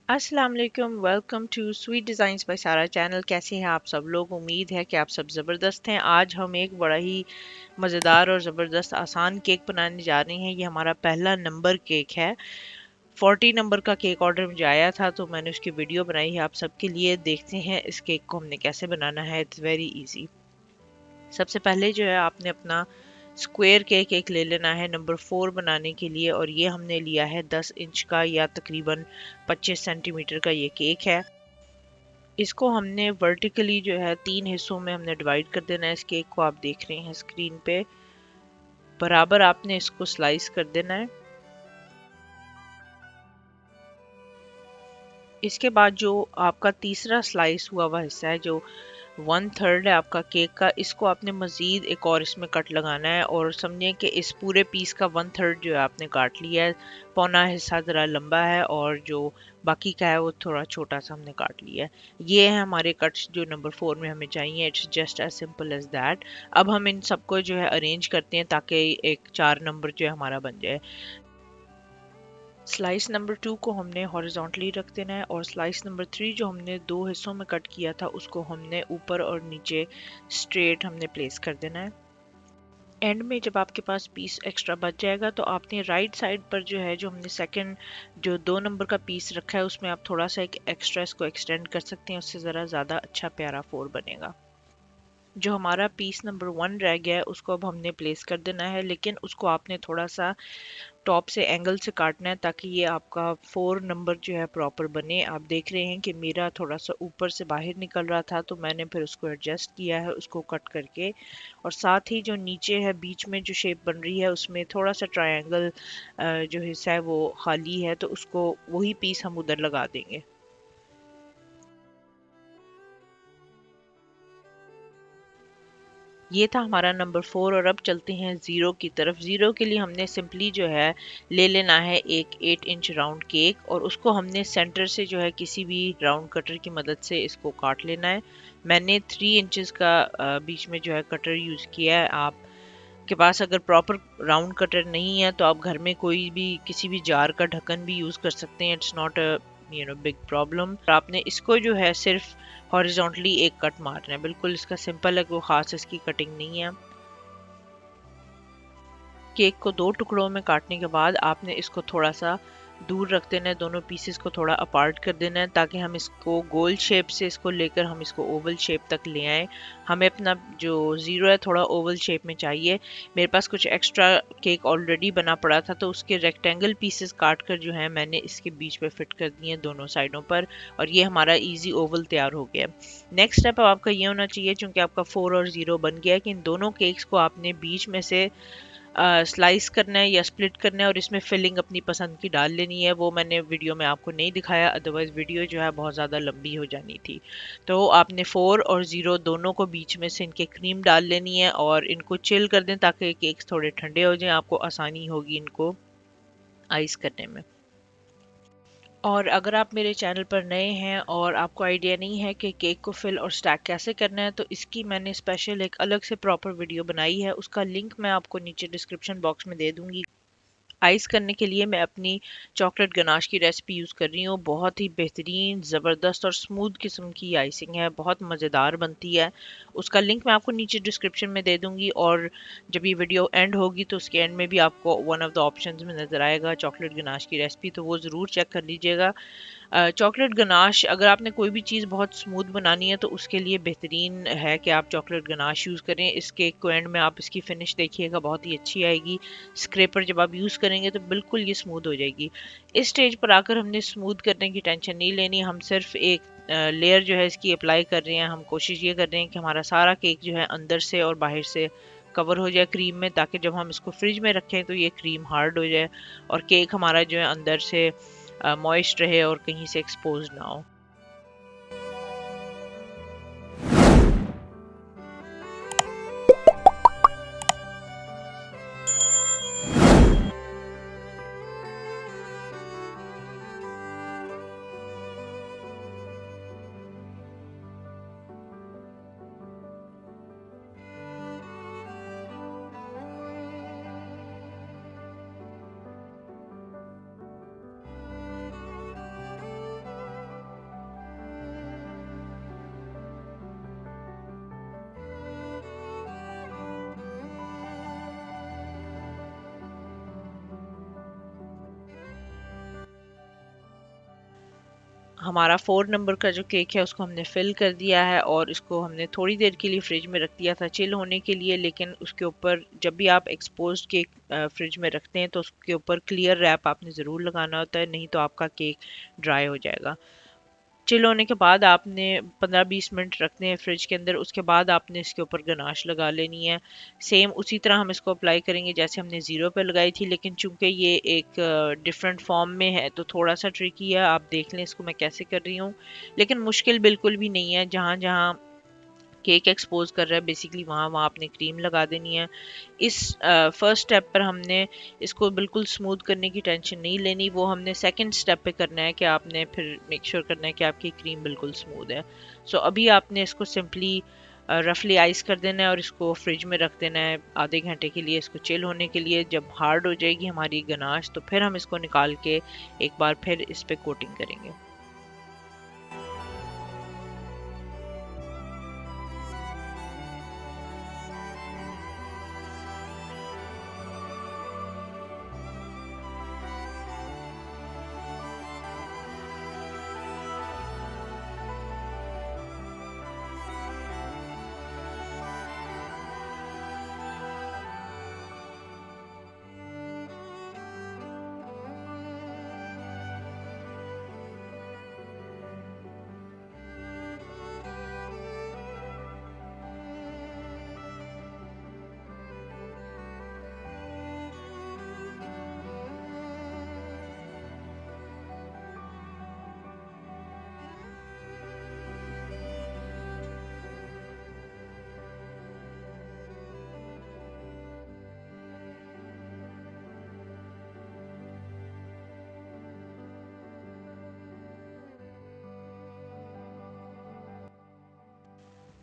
अस्सलाम वालेकुम। Welcome to sweet designs by Sara channel. कैसे हैं आप सब लोग? उम्मीद है कि आप सब ज़बरदस्त हैं। आज हम एक बड़ा ही मज़ेदार और ज़बरदस्त आसान केक बनाने जा रहे हैं। ये हमारा पहला नंबर केक है। 40 नंबर का केक ऑर्डर मुझे आया था तो मैंने उसकी वीडियो बनाई है आप सबके लिए। देखते हैं इस केक को हमने कैसे बनाना है। It's very easy. सबसे पहले जो है आपने अपना स्क्वायर केक एक ले लेना है नंबर 4 बनाने के लिए, और ये हमने लिया है 10 इंच का या तकरीबन 25 सेंटीमीटर का ये केक है। इसको हमने वर्टिकली जो है 3 हिस्सों में हमने डिवाइड कर देना है। इस केक को आप देख रहे हैं स्क्रीन पे, बराबर आपने इसको स्लाइस कर देना है। इसके बाद जो आपका तीसरा स्लाइस हुआ हुआ हिस्सा है, जो 1/3 है आपका केक का, इसको आपने मजीद एक और इसमें कट लगाना है, और समझें कि इस पूरे पीस का 1/3 जो है आपने काट लिया है। पौना हिस्सा ज़रा लंबा है और जो बाकी का है वो थोड़ा छोटा सा हमने काट लिया है। ये है हमारे कट्स जो नंबर 4 में हमें चाहिए। It's just as simple as that. अब हम इन सबको जो है अरेंज करते हैं ताकि एक 4 नंबर जो है हमारा बन जाए। स्लाइस नंबर 2 को हमने हॉरिजॉन्टली रख देना है, और स्लाइस नंबर 3 जो हमने दो हिस्सों में कट किया था उसको हमने ऊपर और नीचे स्ट्रेट हमने प्लेस कर देना है। एंड में जब आपके पास पीस एक्स्ट्रा बच जाएगा तो आपने राइट साइड पर जो है, जो हमने सेकंड जो 2 नंबर का पीस रखा है, उसमें आप थोड़ा सा एक एक्स्ट्रा इसको एक्सटेंड कर सकते हैं। उससे ज़रा ज़्यादा अच्छा प्यारा फोर बनेगा। जो हमारा पीस नंबर 1 रह गया है उसको अब हमने प्लेस कर देना है, लेकिन उसको आपने थोड़ा सा टॉप से एंगल से काटना है ताकि ये आपका 4 नंबर जो है प्रॉपर बने। आप देख रहे हैं कि मेरा थोड़ा सा ऊपर से बाहर निकल रहा था तो मैंने फिर उसको एडजस्ट किया है उसको कट करके। और साथ ही जो नीचे है बीच में जो शेप बन रही है उसमें थोड़ा सा ट्रायंगल जो हिस्सा है वो खाली है, तो उसको वही पीस हम उधर लगा देंगे। ये था हमारा नंबर 4, और अब चलते हैं ज़ीरो की तरफ। ज़ीरो के लिए हमने सिंपली जो है ले लेना है एक 8 इंच राउंड केक, और उसको हमने सेंटर से जो है किसी भी राउंड कटर की मदद से इसको काट लेना है। मैंने 3 इंचेस का बीच में जो है कटर यूज़ किया है। आप के पास अगर प्रॉपर राउंड कटर नहीं है तो आप घर में कोई भी किसी भी जार का ढक्कन भी यूज़ कर सकते हैं। It's not a big problem. आपने इसको जो है सिर्फ हॉरिजॉन्टली एक कट मारना है। बिल्कुल इसका सिंपल है, कोई खास इसकी कटिंग नहीं है। केक को दो टुकड़ों में काटने के बाद आपने इसको थोड़ा सा दूर रख देना है। दोनों पीसेस को थोड़ा अपार्ट कर देना है ताकि हम इसको गोल शेप से इसको लेकर हम इसको ओवल शेप तक ले आए। हमें अपना जो ज़ीरो है थोड़ा ओवल शेप में चाहिए। मेरे पास कुछ एक्स्ट्रा केक ऑलरेडी बना पड़ा था तो उसके रेक्टेंगल पीसेस काट कर जो है मैंने इसके बीच पे फिट कर दिए दोनों साइडों पर, और ये हमारा इजी ओवल तैयार हो गया। नेक्स्ट स्टेप अब आपका ये होना चाहिए, चूंकि आपका 4 और 0 बन गया है, कि इन दोनों केक्स को आपने बीच में से स्लाइस करना है या स्प्लिट करना है, और इसमें फिलिंग अपनी पसंद की डाल लेनी है। वो मैंने वीडियो में आपको नहीं दिखाया, अदरवाइज वीडियो जो है बहुत ज़्यादा लंबी हो जानी थी। तो आपने 4 और 0 दोनों को बीच में से इनके क्रीम डाल लेनी है और इनको चिल कर दें ताकि केक्स थोड़े ठंडे हो जाएं। आपको आसानी होगी इनको आइस करने में। और अगर आप मेरे चैनल पर नए हैं और आपको आइडिया नहीं है कि केक को फिल और स्टैक कैसे करना है, तो इसकी मैंने स्पेशल एक अलग से प्रॉपर वीडियो बनाई है। उसका लिंक मैं आपको नीचे डिस्क्रिप्शन बॉक्स में दे दूंगी। आइस करने के लिए मैं अपनी चॉकलेट गनाश की रेसिपी यूज़ कर रही हूँ। बहुत ही बेहतरीन, ज़बरदस्त और स्मूथ किस्म की आइसिंग है, बहुत मज़ेदार बनती है। उसका लिंक मैं आपको नीचे डिस्क्रिप्शन में दे दूँगी, और जब ये वीडियो एंड होगी तो उसके एंड में भी आपको वन ऑफ द ऑप्शंस में नज़र आएगा चॉकलेट गनाश की रेसिपी, तो वो ज़रूर चेक कर लीजिएगा। चॉकलेट गनाश अगर आपने कोई भी चीज़ बहुत स्मूथ बनानी है तो उसके लिए बेहतरीन है कि आप चॉकलेट गनाश यूज़ करें। इस केक को एंड में आप इसकी फिनिश देखिएगा, बहुत ही अच्छी आएगी। स्क्रैपर जब आप यूज़ करेंगे तो बिल्कुल ये स्मूथ हो जाएगी। इस स्टेज पर आकर हमने स्मूथ करने की टेंशन नहीं लेनी। हम सिर्फ एक लेयर जो है इसकी अप्लाई कर रहे हैं। हम कोशिश ये कर रहे हैं कि हमारा सारा केक जो है अंदर से और बाहर से कवर हो जाए क्रीम में, ताकि जब हम इसको फ्रिज में रखें तो ये क्रीम हार्ड हो जाए और केक हमारा जो है अंदर से मॉइस्ट रहे और कहीं से एक्सपोज ना हो। हमारा 4 नंबर का जो केक है उसको हमने फिल कर दिया है और इसको हमने थोड़ी देर के लिए फ्रिज में रख दिया था चिल होने के लिए, लेकिन उसके ऊपर जब भी आप एक्सपोज्ड केक फ्रिज में रखते हैं तो उसके ऊपर क्लियर रैप आपने ज़रूर लगाना होता है, नहीं तो आपका केक ड्राई हो जाएगा। चिल होने के बाद आपने 15-20 मिनट रखने हैं फ्रिज के अंदर, उसके बाद आपने इसके ऊपर गनाश लगा लेनी है। सेम उसी तरह हम इसको अप्लाई करेंगे जैसे हमने ज़ीरो पे लगाई थी, लेकिन चूंकि ये एक डिफरेंट फॉर्म में है तो थोड़ा सा ट्रिकी है। आप देख लें इसको मैं कैसे कर रही हूँ, लेकिन मुश्किल बिल्कुल भी नहीं है। जहाँ जहाँ केक एक्सपोज कर रहा है बेसिकली वहाँ वहाँ आपने क्रीम लगा देनी है। इस फर्स्ट स्टेप पर हमने इसको बिल्कुल स्मूथ करने की टेंशन नहीं लेनी, वो हमने सेकंड स्टेप पे करना है कि आपने फिर मेक श्योर करना है कि आपकी क्रीम बिल्कुल स्मूथ है। सो अभी आपने इसको सिंपली रफली आइस कर देना है और इसको फ्रिज में रख देना है आधे घंटे के लिए, इसको चिल होने के लिए। जब हार्ड हो जाएगी हमारी गनाश तो फिर हम इसको निकाल के एक बार फिर इस पर कोटिंग करेंगे।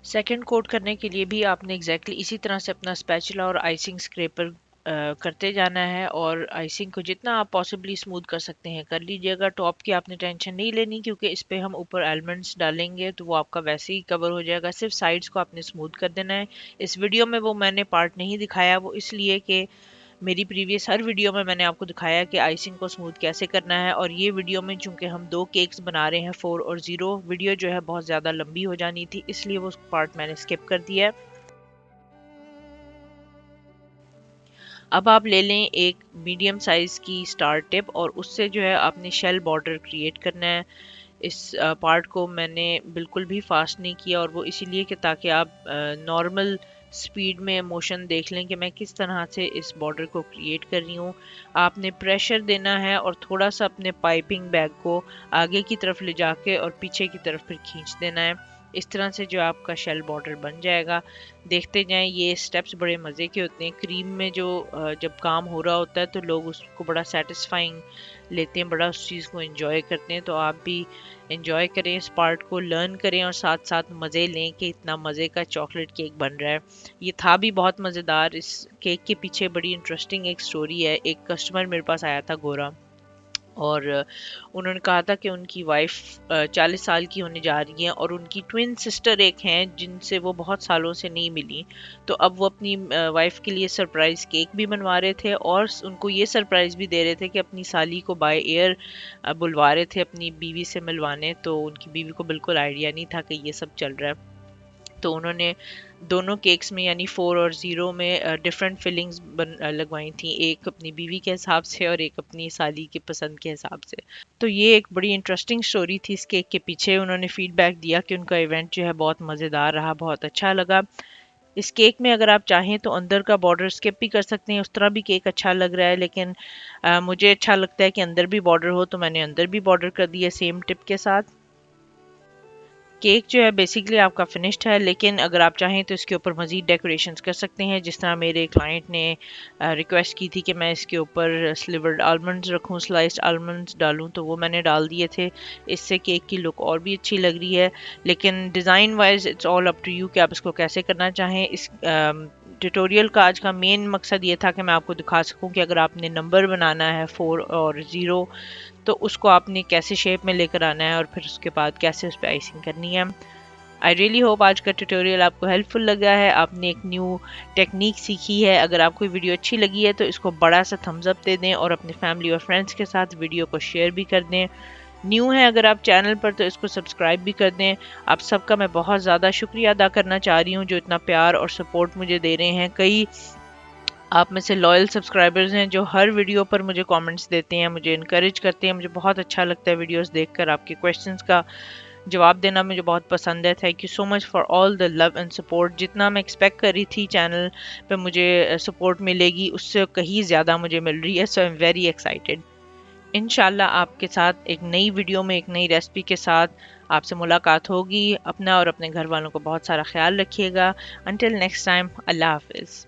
सेकंड कोट करने के लिए भी आपने इसी तरह से अपना स्पैचुला और आइसिंग स्क्रैपर करते जाना है, और आइसिंग को जितना आप पॉसिबली स्मूथ कर सकते हैं कर लीजिएगा। टॉप की आपने टेंशन नहीं लेनी क्योंकि इस पे हम ऊपर आलमंड्स डालेंगे तो वो आपका वैसे ही कवर हो जाएगा। सिर्फ साइड्स को आपने स्मूथ कर देना है। इस वीडियो में वो मैंने पार्ट नहीं दिखाया, वो इसलिए कि मेरी प्रीवियस हर वीडियो में मैंने आपको दिखाया कि आइसिंग को स्मूथ कैसे करना है, और ये वीडियो में चूंकि हम दो केक्स बना रहे हैं 4 और 0, वीडियो जो है बहुत ज़्यादा लंबी हो जानी थी, इसलिए वो पार्ट मैंने स्किप कर दिया है। अब आप ले लें एक मीडियम साइज़ की स्टार टिप और उससे जो है आपने शेल बॉर्डर क्रिएट करना है। इस पार्ट को मैंने बिल्कुल भी फास्ट नहीं किया, और वो इसीलिए कि ताकि आप नॉर्मल स्पीड में मोशन देख लें कि मैं किस तरह से इस बॉर्डर को क्रिएट कर रही हूँ। आपने प्रेशर देना है और थोड़ा सा अपने पाइपिंग बैग को आगे की तरफ ले जाके और पीछे की तरफ फिर खींच देना है। इस तरह से जो आपका शेल बॉर्डर बन जाएगा। देखते जाएं, ये स्टेप्स बड़े मज़े के होते हैं। क्रीम में जो जब काम हो रहा होता है तो लोग उसको बड़ा सेटिस्फाइंग लेते हैं, बड़ा उस चीज़ को एंजॉय करते हैं। तो आप भी एंजॉय करें, इस पार्ट को लर्न करें और साथ साथ मज़े लें कि इतना मज़े का चॉकलेट केक बन रहा है। ये था भी बहुत मज़ेदार। इस केक के पीछे बड़ी इंटरेस्टिंग एक स्टोरी है। एक कस्टमर मेरे पास आया था गोरा, और उन्होंने कहा था कि उनकी वाइफ 40 साल की होने जा रही है और उनकी ट्विन सिस्टर एक हैं जिनसे वो बहुत सालों से नहीं मिली। तो अब वो अपनी वाइफ के लिए सरप्राइज केक भी बनवा रहे थे और उनको ये सरप्राइज भी दे रहे थे कि अपनी साली को बाय एयर बुलवा रहे थे अपनी बीवी से मिलवाने। तो उनकी बीवी को बिल्कुल आइडिया नहीं था कि ये सब चल रहा है। तो उन्होंने दोनों केक्स में यानी 4 और 0 में डिफरेंट फिलिंग्स लगवाई थी, एक अपनी बीवी के हिसाब से और एक अपनी साली की पसंद के हिसाब से। तो ये एक बड़ी इंटरेस्टिंग स्टोरी थी इस केक के पीछे। उन्होंने फीडबैक दिया कि उनका इवेंट जो है बहुत मज़ेदार रहा, बहुत अच्छा लगा। इस केक में अगर आप चाहें तो अंदर का बॉर्डर स्किप भी कर सकते हैं, उस तरह भी केक अच्छा लग रहा है, लेकिन मुझे अच्छा लगता है कि अंदर भी बॉर्डर हो, तो मैंने अंदर भी बॉर्डर कर दिया सेम टिप के साथ। केक जो है बेसिकली आपका फिनिश्ड है, लेकिन अगर आप चाहें तो इसके ऊपर मज़ीद डेकोरेशंस कर सकते हैं। जिस तरह मेरे क्लाइंट ने रिक्वेस्ट की थी कि मैं इसके ऊपर स्लिवर्ड आलमंड्स रखूं, स्लाइस्ड आलमंड्स डालूं, तो वो मैंने डाल दिए थे। इससे केक की लुक और भी अच्छी लग रही है। लेकिन design wise it's all up to you कि आप इसको कैसे करना चाहें। इस ट्यूटोरियल का आज का मेन मकसद ये था कि मैं आपको दिखा सकूं कि अगर आपने नंबर बनाना है 4 और 0 तो उसको आपने कैसे शेप में लेकर आना है और फिर उसके बाद कैसे उस पर आइसिंग करनी है। आई रियली होप आज का ट्यूटोरियल आपको हेल्पफुल लगा है, आपने एक न्यू टेक्निक सीखी है। अगर आपको वीडियो अच्छी लगी है तो इसको बड़ा सा थम्स अप दे दें और अपने फैमिली और फ्रेंड्स के साथ वीडियो को शेयर भी कर दें। न्यू है अगर आप चैनल पर तो इसको सब्सक्राइब भी कर दें। आप सबका मैं बहुत ज़्यादा शुक्रिया अदा करना चाह रही हूँ जो इतना प्यार और सपोर्ट मुझे दे रहे हैं। कई आप में से लॉयल सब्सक्राइबर्स हैं जो हर वीडियो पर मुझे कमेंट्स देते हैं, मुझे इनकरेज करते हैं। मुझे बहुत अच्छा लगता है वीडियोस देखकर, आपके क्वेश्चंस का जवाब देना मुझे बहुत पसंद है। Thank you so much for all the love and support. जितना मैं एक्सपेक्ट कर रही थी चैनल पे मुझे सपोर्ट मिलेगी, उससे कहीं ज़्यादा मुझे मिल रही है। सो आई एम वेरी एक्साइटेड। इंशाल्लाह आपके साथ एक नई वीडियो में एक नई रेसिपी के साथ आपसे मुलाकात होगी। अपना और अपने घर वालों को बहुत सारा ख्याल रखिएगा। अंटिल नेक्स्ट टाइम, अल्लाह हाफिज़।